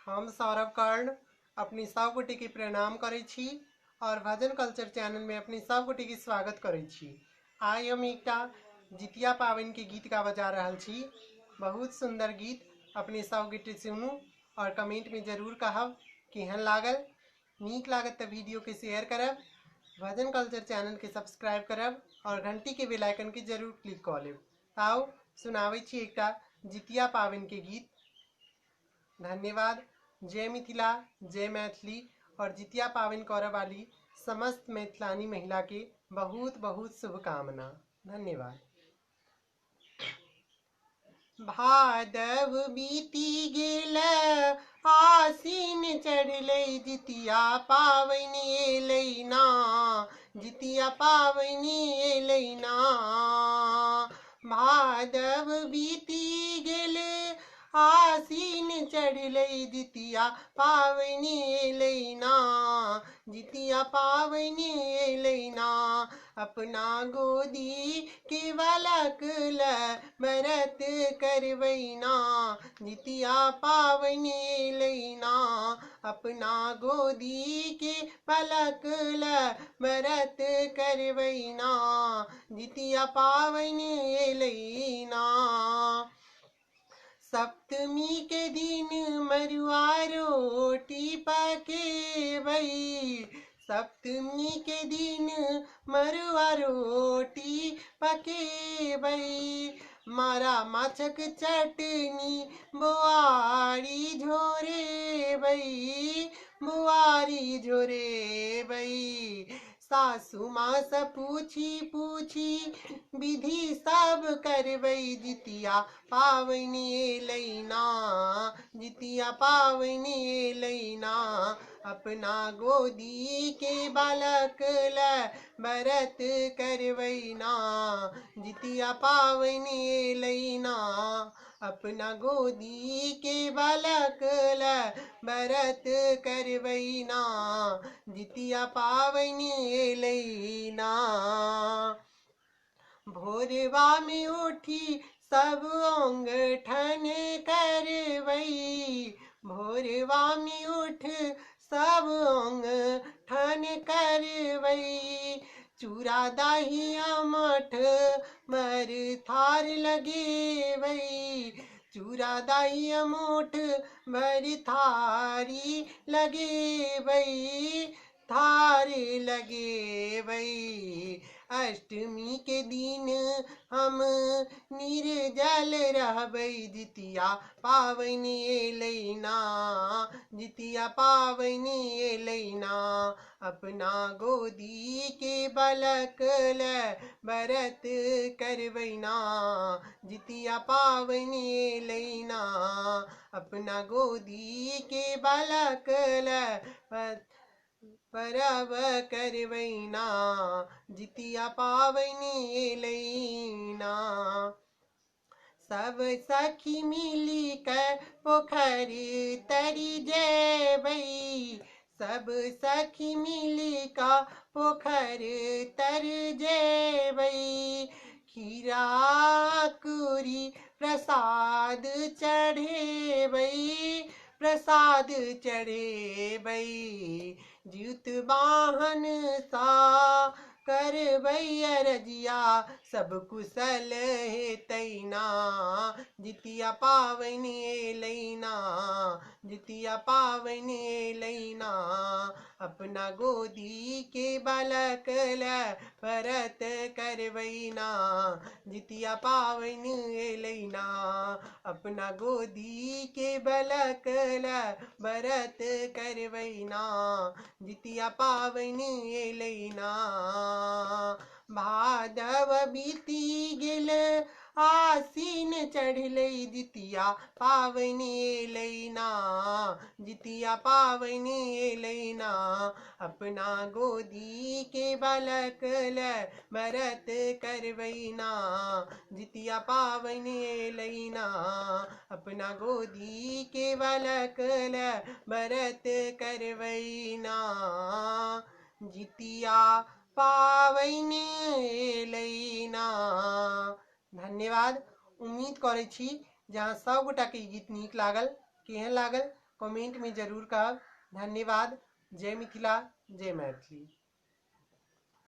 हम सौरभ कर्ण अपनी सब गोटे के प्रणाम करै छी और भजन कल्चर चैनल में अपनी सब गोटे के स्वागत करै छी। आइ हम एकटा जितिया पावनि के गीत गाबऽ जा रहल छी। बहुत सुंदर गीत, अपने सब गोटे सुनू और कमेंट में जरूर कहब केहन लागल। नीक लागत तो वीडियो के शेयर करब, भजन कल्चर चैनल के सब्सक्राइब करब और घंटी के बेल आइकन के जरूर क्लिक कऽ लेब। आओ सुनाबै छी एकटा जितिया पावनि के गीत। धन्यवाद। जय मिथिला, जय मैथिली और जितिया पावन करऽ वाली समस्त मैथिलानी महिला के बहुत बहुत शुभकामना। धन्यवाद। भादव बीती गेल, आसीन चढ़लै, जितिया पावनि एलै ना, जितिया पावनि एलै ना। भादव बीती गेल, आसीन चढ़लै, जितिया पावनि एलै ना, जितिया पावनि एलै ना। अपना गोदी के बालक ल व्रत करबै ना, जितिया पावनि एलै ना। अपना गोदी के बालक ल व्रत करबै ना, जितिया पावनि एलै ना। सप्तमी के दिन मरुआ रोटी पकेबै, सप्तमी के दिन मरुआ रोटी पकेबै। मारा माछक चटनी बुआरी झोरेबै, बुआरी झोरेबै। सासु माँ से पूछी पूछी विधि सब करबै, जितिया पावनि एलै ना, जितिया पावनि एलै ना। अपना गोदी के बालक ल व्रत करबै ना, जितिया पावनि एलै ना। अपना गोदी के बालक ल व्रत करबै ना, जितिया पावनि एलै ना। भोरवा में उठी सब ओंगठन करबै, भोरवा में उठ सब ओंगठन करबै। चूड़ा दही अमठ मर थार लगेबै, चूड़ा दही अमठ मर थारी लगेबै, थार लगेबै। अष्टमी के दिन हम निर्जल रहबै, जितिया पावनि एलै ना, जितिया पावनि एलै ना। अपना गोदी के बालक ल व्रत करबै ना, जितिया पावनि एलै ना। अपना गोदी के बालक ल परब करबै ना, जितिया पावनि एलै ना। सब सखी मिली के पोखरि तरी जेबै, सब सखी मिली का पोखरि तर जेबै। खीरा पूरी प्रसाद चढ़ेबै, प्रसाद चढ़ेबै। जुत वाहन सा करबै अरजिया, सब कुशल हेतै ना, जितिया पावनि एलै ना, जितिया पावनि एलै ना। अपना गोदी के बालक ल व्रत करबै ना, जितिया पावनि एलै ना। अपना गोदी के बालक ल व्रत करबै ना, जितिया पावनि एलै ना। भादव बीती गेल, आसीन चढ़लै, जितिया पावनि एलै ना, जितिया पावनि एलै ना। अपना गोदी के बालक ल व्रत करबै ना, जितिया पावनि एलै ना। अपना गोदी के बालक ल व्रत करबै ना, जितिया पावनि एलै ना। धन्यवाद। उम्मीद करै छी जहाँ सब गोटा के गीत नीक लागल। केहन लागल कमेंट में जरूर कहब। धन्यवाद। जय मिथिला, जय मैथिली।